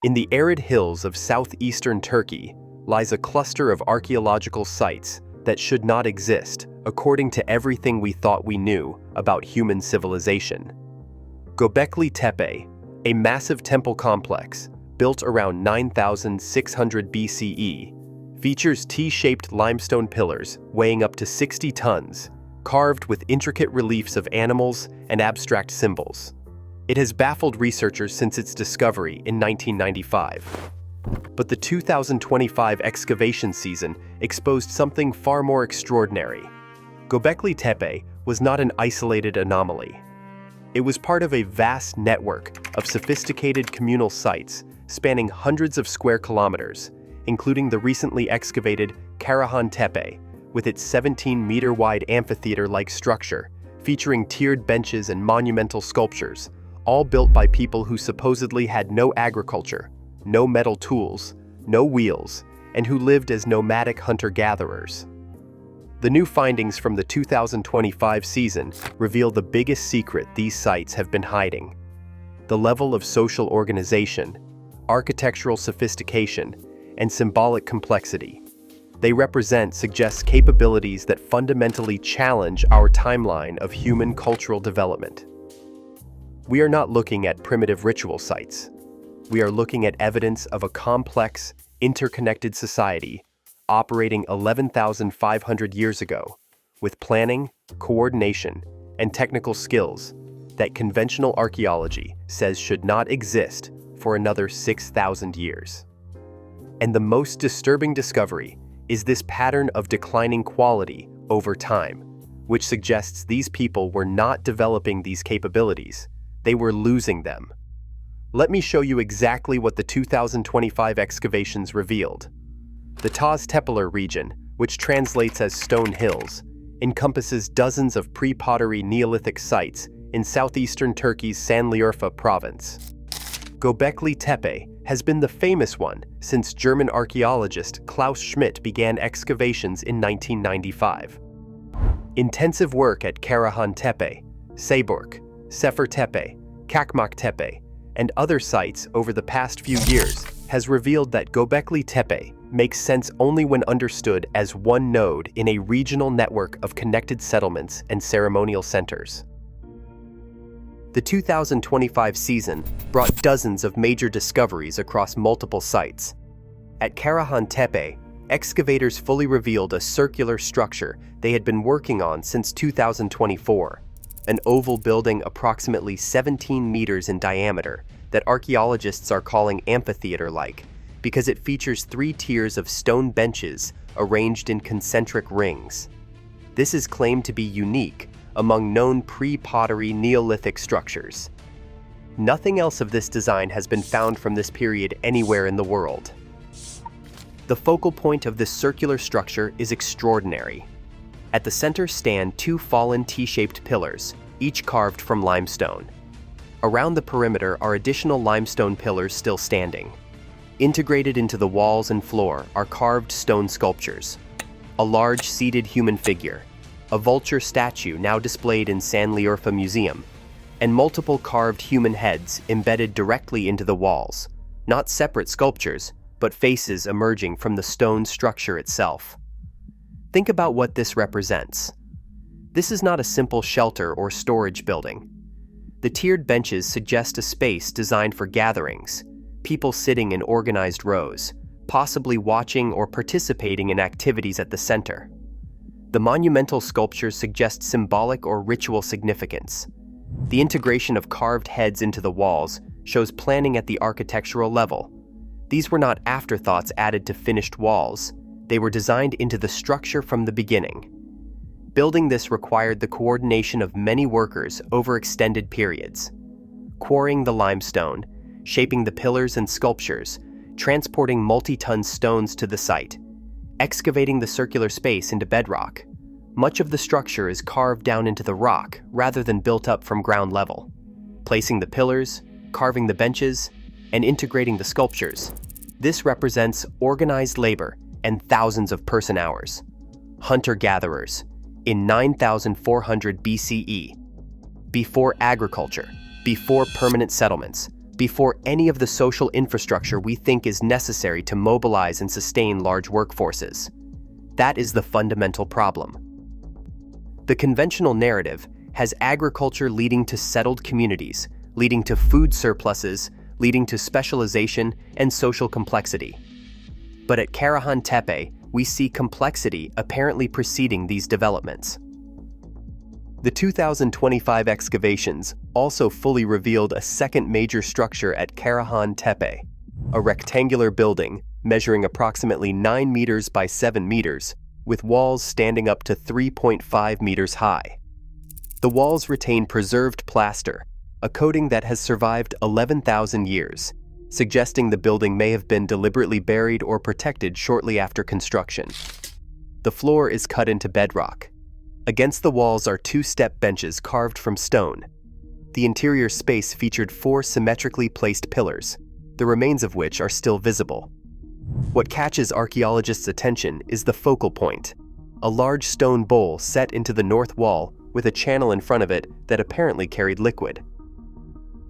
In the arid hills of southeastern Turkey lies a cluster of archaeological sites that should not exist according to everything we thought we knew about human civilization. Göbekli Tepe, a massive temple complex built around 9600 BCE, features T-shaped limestone pillars weighing up to 60 tons, carved with intricate reliefs of animals and abstract symbols. It has baffled researchers since its discovery in 1995. But the 2025 excavation season exposed something far more extraordinary. Göbekli Tepe was not an isolated anomaly. It was part of a vast network of sophisticated communal sites spanning hundreds of square kilometers, including the recently excavated Karahan Tepe, with its 17-meter-wide amphitheater-like structure, featuring tiered benches and monumental sculptures, all built by people who supposedly had no agriculture, no metal tools, no wheels, and who lived as nomadic hunter-gatherers. The new findings from the 2025 season reveal the biggest secret these sites have been hiding: the level of social organization, architectural sophistication, and symbolic complexity they represent suggests capabilities that fundamentally challenge our timeline of human cultural development. We are not looking at primitive ritual sites. We are looking at evidence of a complex, interconnected society operating 11,500 years ago, with planning, coordination, and technical skills that conventional archaeology says should not exist for another 6,000 years. And the most disturbing discovery is this pattern of declining quality over time, which suggests these people were not developing these capabilities, they were losing them. Let me show you exactly what the 2025 excavations revealed. The Tepeler region, which translates as Stone Hills, encompasses dozens of pre-pottery Neolithic sites in southeastern Turkey's Şanlıurfa province. Göbekli Tepe has been the famous one since German archaeologist Klaus Schmidt began excavations in 1995. Intensive work at Karahan Tepe, Seburg, Sefer Tepe, Çakmak Tepe, and other sites over the past few years has revealed that Göbekli Tepe makes sense only when understood as one node in a regional network of connected settlements and ceremonial centers. The 2025 season brought dozens of major discoveries across multiple sites. At Karahan Tepe, excavators fully revealed a circular structure they had been working on since 2024, an oval building approximately 17 meters in diameter that archaeologists are calling amphitheater-like because it features 3 tiers of stone benches arranged in concentric rings. This is claimed to be unique among known pre-pottery Neolithic structures. Nothing else of this design has been found from this period anywhere in the world. The focal point of this circular structure is extraordinary. At the center stand 2 fallen T-shaped pillars, each carved from limestone. Around the perimeter are additional limestone pillars still standing. Integrated into the walls and floor are carved stone sculptures: a large seated human figure, a vulture statue now displayed in Şanlıurfa Museum, and multiple carved human heads embedded directly into the walls, not separate sculptures, but faces emerging from the stone structure itself. Think about what this represents. This is not a simple shelter or storage building. The tiered benches suggest a space designed for gatherings, people sitting in organized rows, possibly watching or participating in activities at the center. The monumental sculptures suggest symbolic or ritual significance. The integration of carved heads into the walls shows planning at the architectural level. These were not afterthoughts added to finished walls. They were designed into the structure from the beginning. Building this required the coordination of many workers over extended periods. Quarrying the limestone, shaping the pillars and sculptures, transporting multi-ton stones to the site, excavating the circular space into bedrock. Much of the structure is carved down into the rock rather than built up from ground level. Placing the pillars, carving the benches, and integrating the sculptures. This represents organized labor and thousands of person-hours. Hunter-gatherers in 9,400 BCE. Before agriculture, before permanent settlements, before any of the social infrastructure we think is necessary to mobilize and sustain large workforces. That is the fundamental problem. The conventional narrative has agriculture leading to settled communities, leading to food surpluses, leading to specialization and social complexity. But at Karahan Tepe, we see complexity apparently preceding these developments. The 2025 excavations also fully revealed a second major structure at Karahan Tepe, a rectangular building measuring approximately 9 meters by 7 meters, with walls standing up to 3.5 meters high. The walls retain preserved plaster, a coating that has survived 11,000 years, suggesting the building may have been deliberately buried or protected shortly after construction. The floor is cut into bedrock. Against the walls are 2-step benches carved from stone. The interior space featured 4 symmetrically placed pillars, the remains of which are still visible. What catches archaeologists' attention is the focal point, a large stone bowl set into the north wall with a channel in front of it that apparently carried liquid.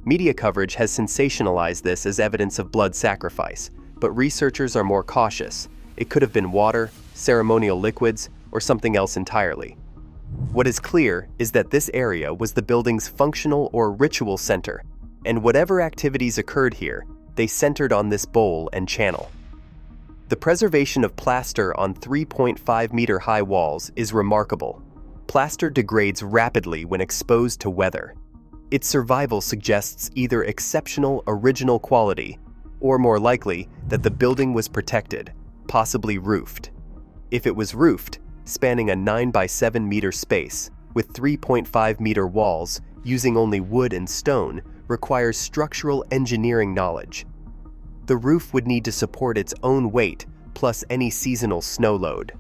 Media coverage has sensationalized this as evidence of blood sacrifice, but researchers are more cautious. It could have been water, ceremonial liquids, or something else entirely. What is clear is that this area was the building's functional or ritual center, and whatever activities occurred here, they centered on this bowl and channel. The preservation of plaster on 3.5-meter high walls is remarkable. Plaster degrades rapidly when exposed to weather. Its survival suggests either exceptional original quality, or more likely that the building was protected, possibly roofed. If it was roofed, spanning a 9 by 7 meter space, with 3.5 meter walls, using only wood and stone, requires structural engineering knowledge. The roof would need to support its own weight, plus any seasonal snow load.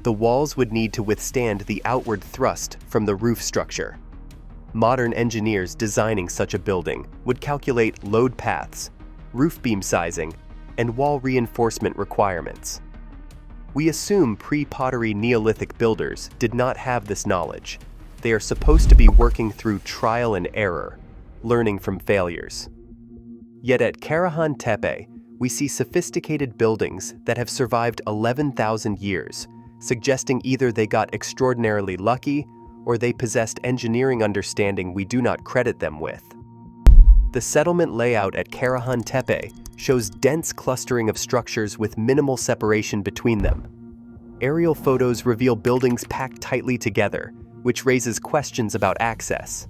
The walls would need to withstand the outward thrust from the roof structure. Modern engineers designing such a building would calculate load paths, roof beam sizing, and wall reinforcement requirements. We assume pre-pottery Neolithic builders did not have this knowledge. They are supposed to be working through trial and error, learning from failures. Yet at Karahan Tepe, we see sophisticated buildings that have survived 11,000 years, suggesting either they got extraordinarily lucky or they possessed engineering understanding we do not credit them with. The settlement layout at Karahan Tepe shows dense clustering of structures with minimal separation between them. Aerial photos reveal buildings packed tightly together, which raises questions about access.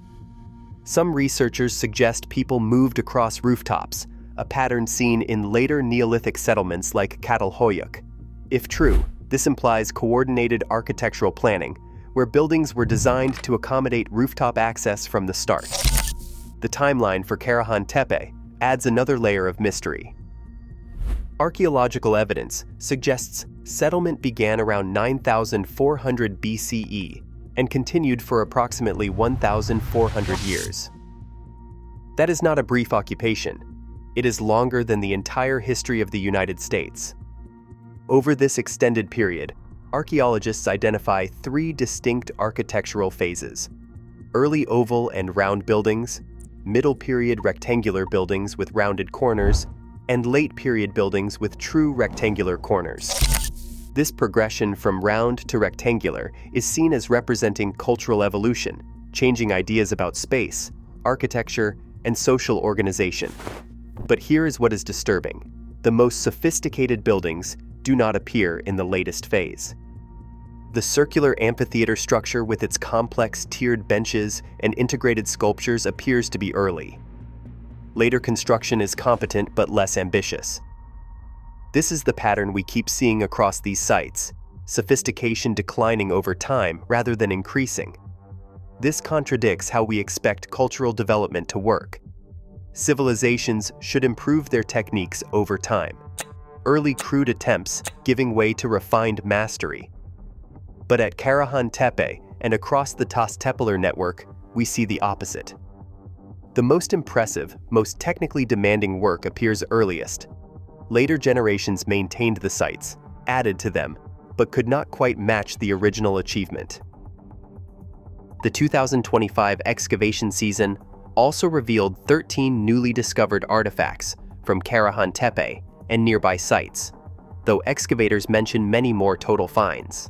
Some researchers suggest people moved across rooftops, a pattern seen in later Neolithic settlements like Catalhoyuk. If true, this implies coordinated architectural planning, where buildings were designed to accommodate rooftop access from the start. The timeline for Karahan Tepe adds another layer of mystery. Archaeological evidence suggests settlement began around 9,400 BCE and continued for approximately 1,400 years. That is not a brief occupation. It is longer than the entire history of the United States. Over this extended period, archaeologists identify 3 distinct architectural phases: early oval and round buildings, middle period rectangular buildings with rounded corners, and late period buildings with true rectangular corners. This progression from round to rectangular is seen as representing cultural evolution, changing ideas about space, architecture, and social organization. But here is what is disturbing. The most sophisticated buildings do not appear in the latest phase. The circular amphitheater structure with its complex tiered benches and integrated sculptures appears to be early. Later construction is competent but less ambitious. This is the pattern we keep seeing across these sites, sophistication declining over time rather than increasing. This contradicts how we expect cultural development to work. Civilizations should improve their techniques over time. Early crude attempts giving way to refined mastery. But at Karahan Tepe and across the Tepeler network, we see the opposite. The most impressive, most technically demanding work appears earliest. Later generations maintained the sites, added to them, but could not quite match the original achievement. The 2025 excavation season also revealed 13 newly discovered artifacts from Karahan Tepe and nearby sites, though excavators mention many more total finds.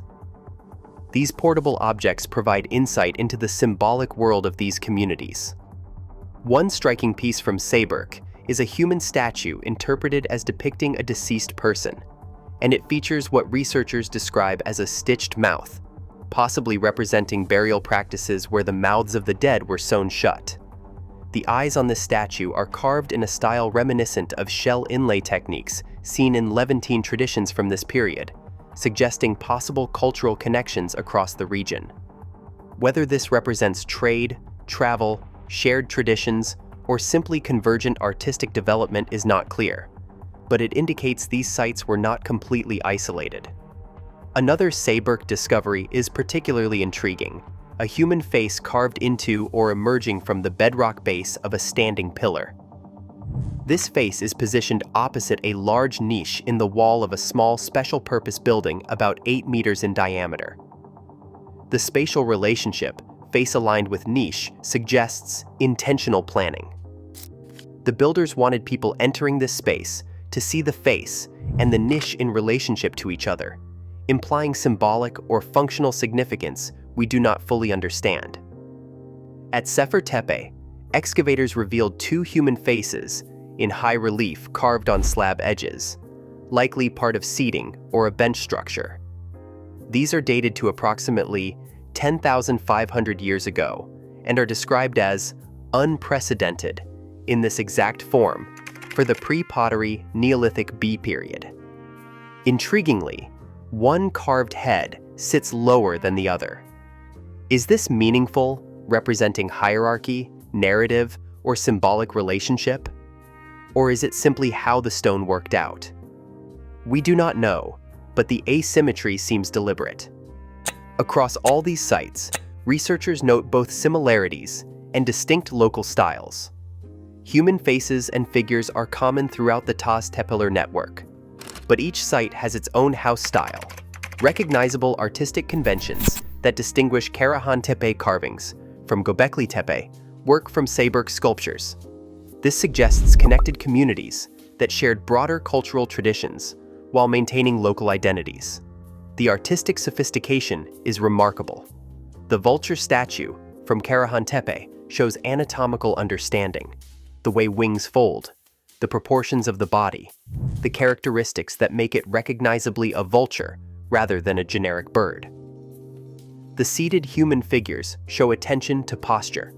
These portable objects provide insight into the symbolic world of these communities. One striking piece from Seberk is a human statue interpreted as depicting a deceased person, and it features what researchers describe as a stitched mouth, possibly representing burial practices where the mouths of the dead were sewn shut. The eyes on this statue are carved in a style reminiscent of shell inlay techniques seen in Levantine traditions from this period, suggesting possible cultural connections across the region. Whether this represents trade, travel, shared traditions, or simply convergent artistic development is not clear, but it indicates these sites were not completely isolated. Another Seberk discovery is particularly intriguing: a human face carved into or emerging from the bedrock base of a standing pillar. This face is positioned opposite a large niche in the wall of a small special-purpose building about 8 meters in diameter. The spatial relationship, face aligned with niche, suggests intentional planning. The builders wanted people entering this space to see the face and the niche in relationship to each other, implying symbolic or functional significance we do not fully understand. At Sefer Tepe, excavators revealed 2 human faces in high relief carved on slab edges, likely part of seating or a bench structure. These are dated to approximately 10,500 years ago and are described as unprecedented in this exact form for the Pre-Pottery Neolithic B period. Intriguingly, one carved head sits lower than the other. Is this meaningful, representing hierarchy, narrative, or symbolic relationship? Or is it simply how the stone worked out? We do not know, but the asymmetry seems deliberate. Across all these sites, researchers note both similarities and distinct local styles. Human faces and figures are common throughout the Tepeler network, but each site has its own house style, recognizable artistic conventions that distinguish Karahan Tepe carvings from Göbekli Tepe work from Seberk sculptures. This suggests connected communities that shared broader cultural traditions while maintaining local identities. The artistic sophistication is remarkable. The vulture statue from Karahan Tepe shows anatomical understanding, the way wings fold, the proportions of the body, the characteristics that make it recognizably a vulture rather than a generic bird. The seated human figures show attention to posture,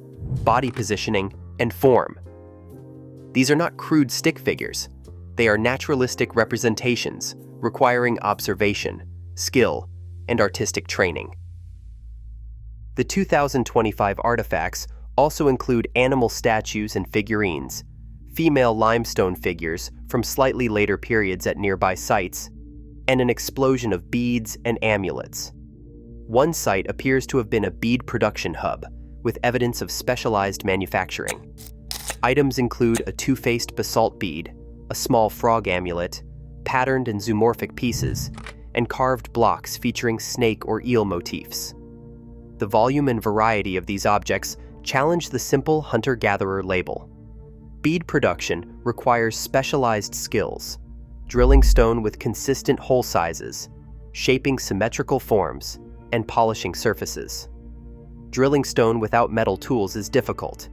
body positioning, and form. These are not crude stick figures. They are naturalistic representations requiring observation, skill, and artistic training. The 2025 artifacts also include animal statues and figurines, female limestone figures from slightly later periods at nearby sites, and an explosion of beads and amulets. One site appears to have been a bead production hub, with evidence of specialized manufacturing. Items include a 2-faced basalt bead, a small frog amulet, patterned and zoomorphic pieces, and carved blocks featuring snake or eel motifs. The volume and variety of these objects challenge the simple hunter-gatherer label. Bead production requires specialized skills, drilling stone with consistent hole sizes, shaping symmetrical forms, and polishing surfaces. Drilling stone without metal tools is difficult,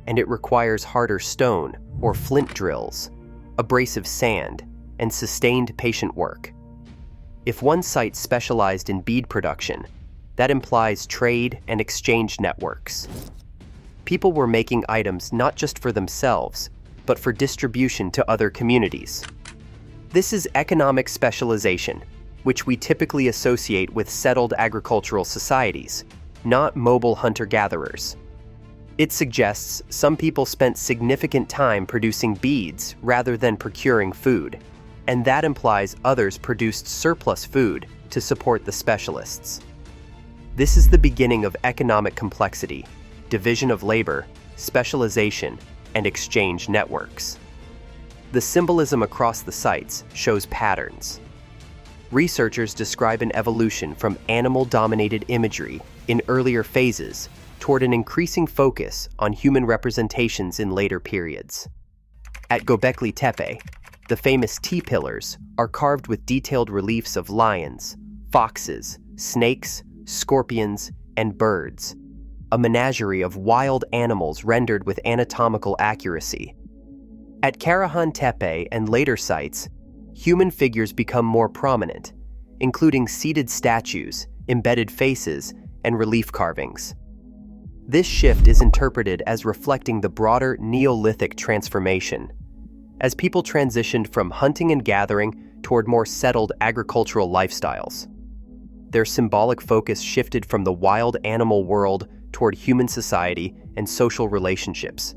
and it requires harder stone or flint drills, abrasive sand, and sustained patient work. If one site specialized in bead production, that implies trade and exchange networks. People were making items not just for themselves, but for distribution to other communities. This is economic specialization, which we typically associate with settled agricultural societies, not mobile hunter-gatherers. It suggests some people spent significant time producing beads rather than procuring food, and that implies others produced surplus food to support the specialists. This is the beginning of economic complexity, division of labor, specialization, and exchange networks. The symbolism across the sites shows patterns. Researchers describe an evolution from animal-dominated imagery in earlier phases toward an increasing focus on human representations in later periods. At Göbekli Tepe, the famous T-pillars are carved with detailed reliefs of lions, foxes, snakes, scorpions, and birds, a menagerie of wild animals rendered with anatomical accuracy. At Karahan Tepe and later sites, human figures become more prominent, including seated statues, embedded faces, and relief carvings. This shift is interpreted as reflecting the broader Neolithic transformation, as people transitioned from hunting and gathering toward more settled agricultural lifestyles. Their symbolic focus shifted from the wild animal world toward human society and social relationships.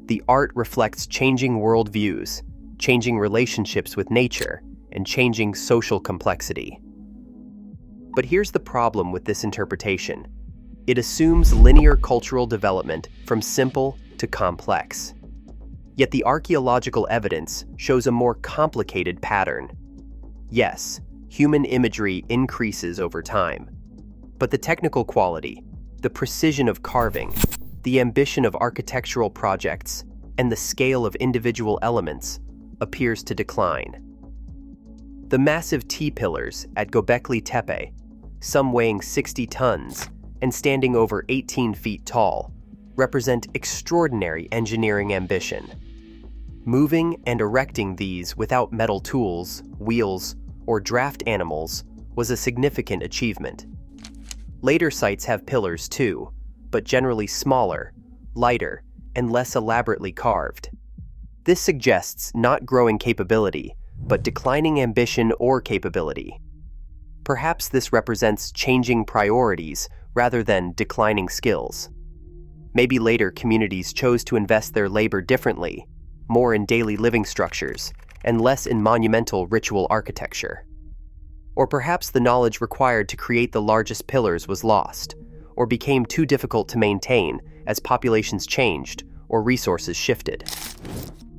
The art reflects changing worldviews, changing relationships with nature, and changing social complexity. But here's the problem with this interpretation. It assumes linear cultural development from simple to complex. Yet the archaeological evidence shows a more complicated pattern. Yes, human imagery increases over time, but the technical quality, the precision of carving, the ambition of architectural projects, and the scale of individual elements appears to decline. The massive T-pillars at Göbekli Tepe, some weighing 60 tons and standing over 18 feet tall, represent extraordinary engineering ambition. Moving and erecting these without metal tools, wheels, or draft animals was a significant achievement. Later sites have pillars too, but generally smaller, lighter, and less elaborately carved. This suggests not growing capability, but declining ambition or capability. Perhaps this represents changing priorities rather than declining skills. Maybe later communities chose to invest their labor differently, more in daily living structures, and less in monumental ritual architecture. Or perhaps the knowledge required to create the largest pillars was lost, or became too difficult to maintain as populations changed or resources shifted.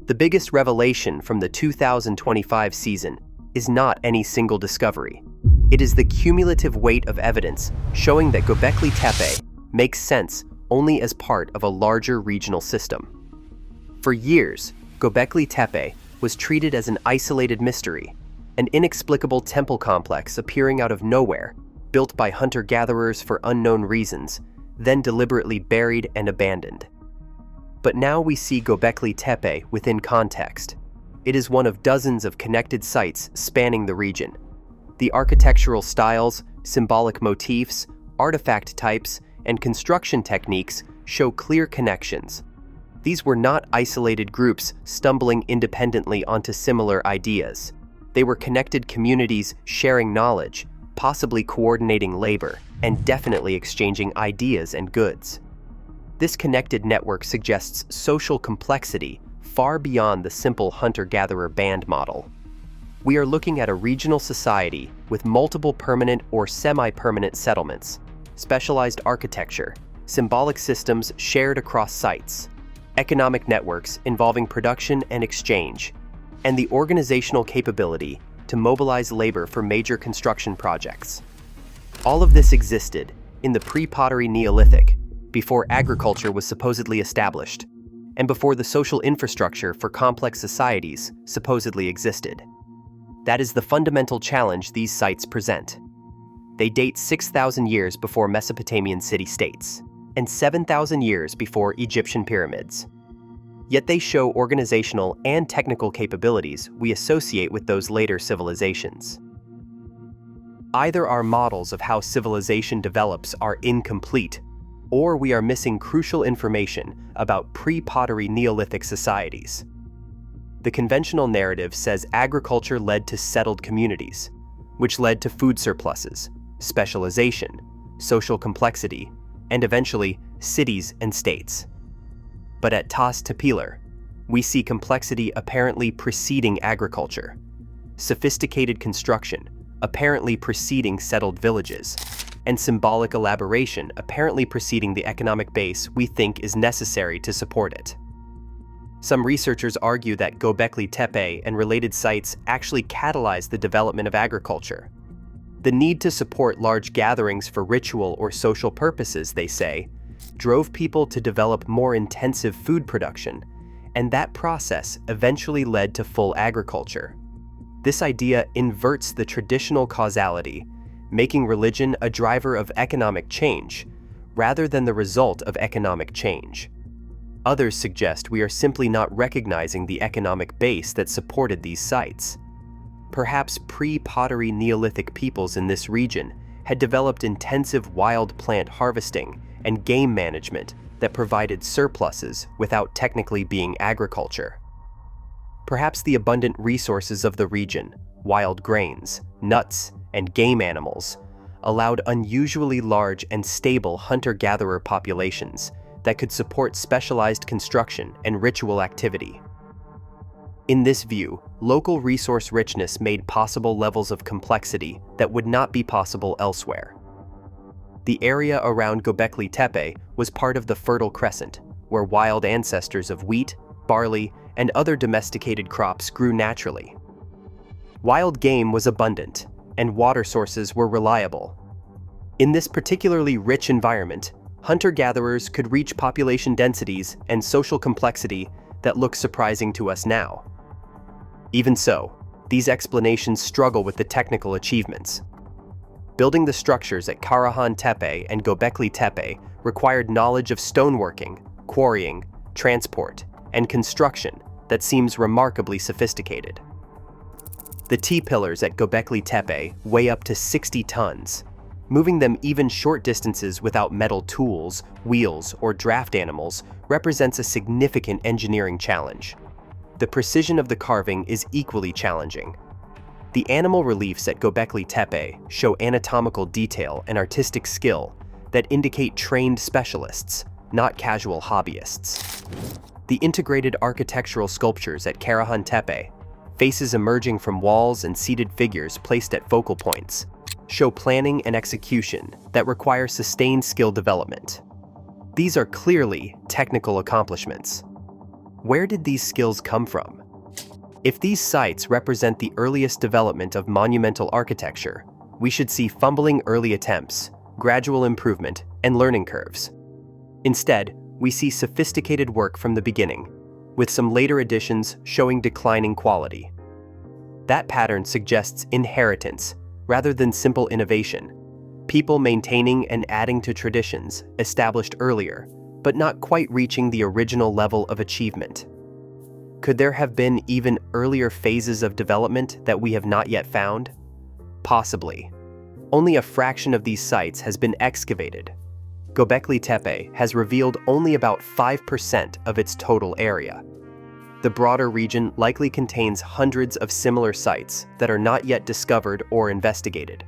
The biggest revelation from the 2025 season is not any single discovery. It is the cumulative weight of evidence showing that Göbekli Tepe makes sense only as part of a larger regional system. For years, Göbekli Tepe was treated as an isolated mystery, an inexplicable temple complex appearing out of nowhere, built by hunter-gatherers for unknown reasons, then deliberately buried and abandoned. But now we see Göbekli Tepe within context. It is one of dozens of connected sites spanning the region. The architectural styles, symbolic motifs, artifact types, and construction techniques show clear connections. These were not isolated groups stumbling independently onto similar ideas. They were connected communities sharing knowledge, possibly coordinating labor, and definitely exchanging ideas and goods. This connected network suggests social complexity far beyond the simple hunter-gatherer band model. We are looking at a regional society with multiple permanent or semi-permanent settlements, specialized architecture, symbolic systems shared across sites, economic networks involving production and exchange, and the organizational capability to mobilize labor for major construction projects. All of this existed in the Pre-Pottery Neolithic, before agriculture was supposedly established, and before the social infrastructure for complex societies supposedly existed. That is the fundamental challenge these sites present. They date 6,000 years before Mesopotamian city-states, and 7,000 years before Egyptian pyramids. Yet they show organizational and technical capabilities we associate with those later civilizations. Either our models of how civilization develops are incomplete, or we are missing crucial information about pre-pottery Neolithic societies. The conventional narrative says agriculture led to settled communities, which led to food surpluses, specialization, social complexity, and eventually cities and states. But at Tepeler, we see complexity apparently preceding agriculture, sophisticated construction apparently preceding settled villages, and symbolic elaboration apparently preceding the economic base we think is necessary to support it. Some researchers argue that Göbekli Tepe and related sites actually catalyzed the development of agriculture. The need to support large gatherings for ritual or social purposes, they say, drove people to develop more intensive food production, and that process eventually led to full agriculture. This idea inverts the traditional causality, making religion a driver of economic change, rather than the result of economic change. Others suggest we are simply not recognizing the economic base that supported these sites. Perhaps pre-pottery Neolithic peoples in this region had developed intensive wild plant harvesting and game management that provided surpluses without technically being agriculture. Perhaps the abundant resources of the region, wild grains, nuts, and game animals, allowed unusually large and stable hunter-gatherer populations that could support specialized construction and ritual activity. In this view, local resource richness made possible levels of complexity that would not be possible elsewhere. The area around Göbekli Tepe was part of the Fertile Crescent, where wild ancestors of wheat, barley, and other domesticated crops grew naturally. Wild game was abundant, and water sources were reliable. In this particularly rich environment, hunter-gatherers could reach population densities and social complexity that look surprising to us now. Even so, these explanations struggle with the technical achievements. Building the structures at Karahan Tepe and Göbekli Tepe required knowledge of stoneworking, quarrying, transport, and construction that seems remarkably sophisticated. The T-pillars at Göbekli Tepe weigh up to 60 tons. Moving them even short distances without metal tools, wheels, or draft animals represents a significant engineering challenge. The precision of the carving is equally challenging. The animal reliefs at Göbekli Tepe show anatomical detail and artistic skill that indicate trained specialists, not casual hobbyists. The integrated architectural sculptures at Karahan Tepe, faces emerging from walls and seated figures placed at focal points, show planning and execution that require sustained skill development. These are clearly technical accomplishments. Where did these skills come from? If these sites represent the earliest development of monumental architecture, we should see fumbling early attempts, gradual improvement, and learning curves. Instead, we see sophisticated work from the beginning, with some later additions showing declining quality. That pattern suggests inheritance rather than simple innovation, people maintaining and adding to traditions established earlier, but not quite reaching the original level of achievement. Could there have been even earlier phases of development that we have not yet found? Possibly. Only a fraction of these sites has been excavated. Göbekli Tepe has revealed only about 5% of its total area. The broader region likely contains hundreds of similar sites that are not yet discovered or investigated.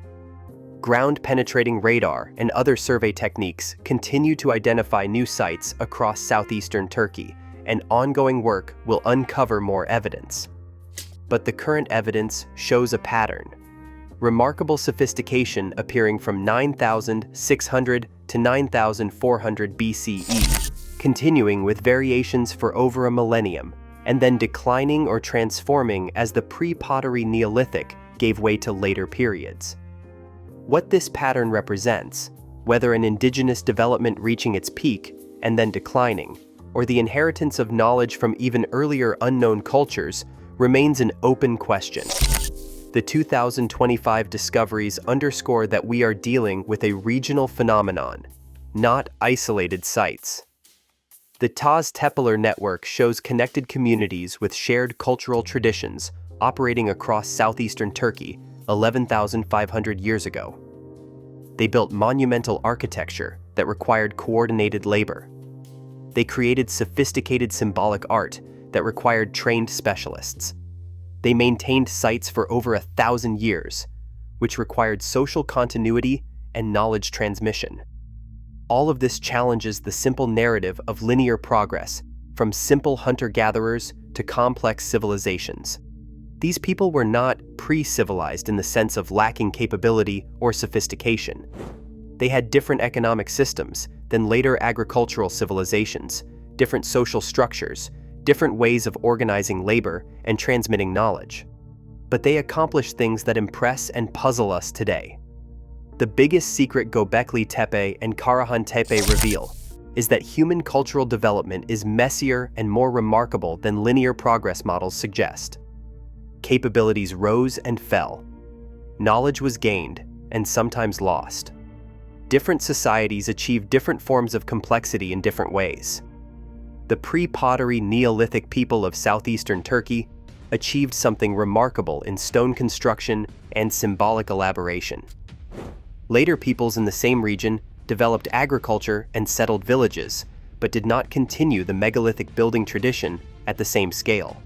Ground-penetrating radar and other survey techniques continue to identify new sites across southeastern Turkey, and ongoing work will uncover more evidence. But the current evidence shows a pattern. Remarkable sophistication appearing from 9,600 to 9,400 BCE, continuing with variations for over a millennium, and then declining or transforming as the pre-pottery Neolithic gave way to later periods. What this pattern represents, whether an indigenous development reaching its peak and then declining, or the inheritance of knowledge from even earlier unknown cultures, remains an open question. The 2025 discoveries underscore that we are dealing with a regional phenomenon, not isolated sites. The Tepeler network shows connected communities with shared cultural traditions operating across southeastern Turkey 11,500 years ago. They built monumental architecture that required coordinated labor. They created sophisticated symbolic art that required trained specialists. They maintained sites for over 1,000 years, which required social continuity and knowledge transmission. All of this challenges the simple narrative of linear progress, from simple hunter-gatherers to complex civilizations. These people were not pre-civilized in the sense of lacking capability or sophistication. They had different economic systems than later agricultural civilizations, different social structures, different ways of organizing labor and transmitting knowledge. But they accomplished things that impress and puzzle us today. The biggest secret Göbekli Tepe and Karahan Tepe reveal is that human cultural development is messier and more remarkable than linear progress models suggest. Capabilities rose and fell. Knowledge was gained and sometimes lost. Different societies achieved different forms of complexity in different ways. The pre-pottery Neolithic people of southeastern Turkey achieved something remarkable in stone construction and symbolic elaboration. Later peoples in the same region developed agriculture and settled villages, but did not continue the megalithic building tradition at the same scale.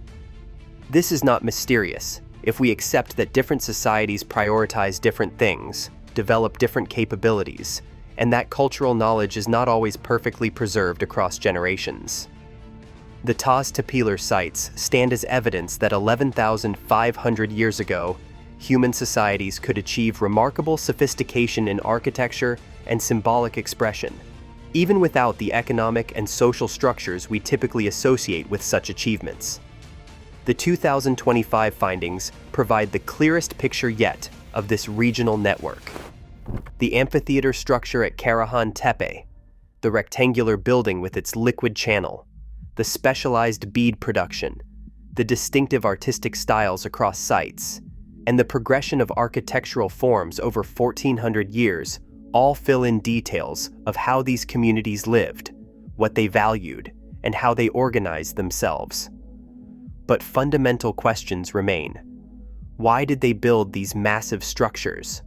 This is not mysterious if we accept that different societies prioritize different things, develop different capabilities, and that cultural knowledge is not always perfectly preserved across generations. The Tepeler sites stand as evidence that 11,500 years ago, human societies could achieve remarkable sophistication in architecture and symbolic expression, even without the economic and social structures we typically associate with such achievements. The 2025 findings provide the clearest picture yet of this regional network. The amphitheater structure at Karahan Tepe, the rectangular building with its liquid channel, the specialized bead production, the distinctive artistic styles across sites, and the progression of architectural forms over 1,400 years all fill in details of how these communities lived, what they valued, and how they organized themselves. But fundamental questions remain. Why did they build these massive structures?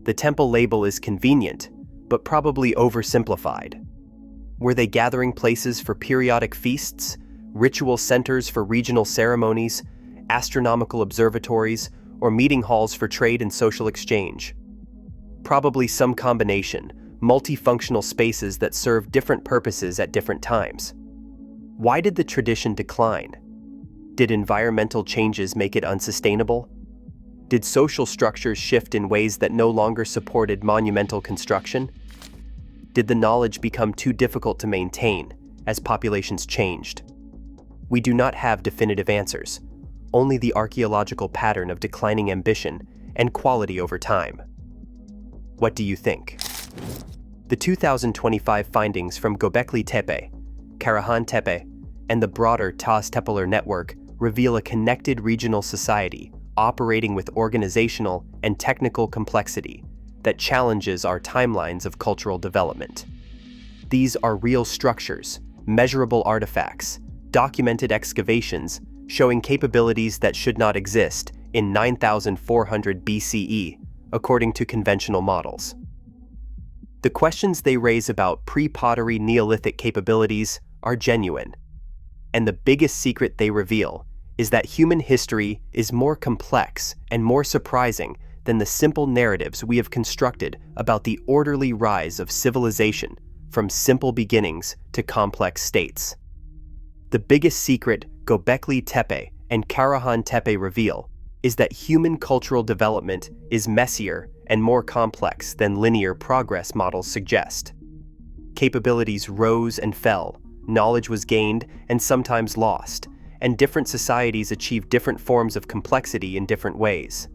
The temple label is convenient, but probably oversimplified. Were they gathering places for periodic feasts, ritual centers for regional ceremonies, astronomical observatories, or meeting halls for trade and social exchange? Probably some combination, multifunctional spaces that serve different purposes at different times. Why did the tradition decline? Did environmental changes make it unsustainable? Did social structures shift in ways that no longer supported monumental construction? Did the knowledge become too difficult to maintain as populations changed? We do not have definitive answers, only the archaeological pattern of declining ambition and quality over time. What do you think? The 2025 findings from Göbekli Tepe, Karahan Tepe, and the broader Tepeler network reveal a connected regional society operating with organizational and technical complexity that challenges our timelines of cultural development. These are real structures, measurable artifacts, documented excavations showing capabilities that should not exist in 9,400 BCE, according to conventional models. The questions they raise about pre-pottery Neolithic capabilities are genuine, and the biggest secret they reveal is that human history is more complex and more surprising than the simple narratives we have constructed about the orderly rise of civilization from simple beginnings to complex states. The biggest secret Göbekli Tepe and Karahan Tepe reveal is that human cultural development is messier and more complex than linear progress models suggest. Capabilities rose and fell, knowledge was gained and sometimes lost, and different societies achieved different forms of complexity in different ways.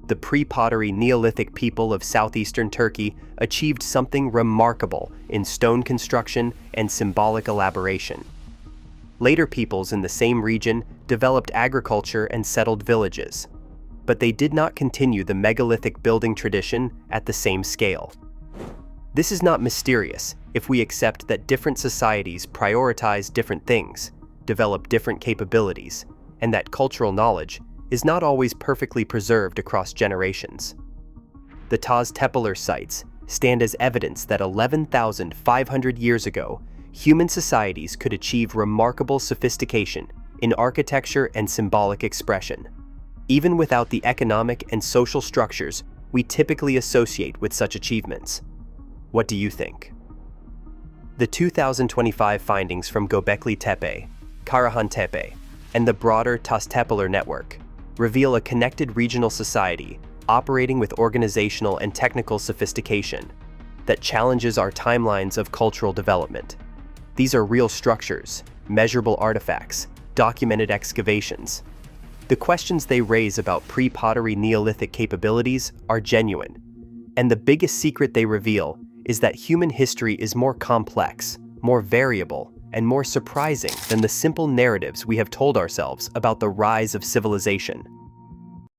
The pre-pottery Neolithic people of southeastern Turkey achieved something remarkable in stone construction and symbolic elaboration. Later peoples in the same region developed agriculture and settled villages, but they did not continue the megalithic building tradition at the same scale. This is not mysterious if we accept that different societies prioritize different things, develop different capabilities, and that cultural knowledge is not always perfectly preserved across generations. The Tepeler sites stand as evidence that 11,500 years ago, human societies could achieve remarkable sophistication in architecture and symbolic expression, even without the economic and social structures we typically associate with such achievements. What do you think? The 2025 findings from Göbekli Tepe, Karahan Tepe, and the broader Tepeler network reveal a connected regional society operating with organizational and technical sophistication that challenges our timelines of cultural development. These are real structures, measurable artifacts, documented excavations. The questions they raise about pre-pottery Neolithic capabilities are genuine, and the biggest secret they reveal is that human history is more complex, more variable, and more surprising than the simple narratives we have told ourselves about the rise of civilization.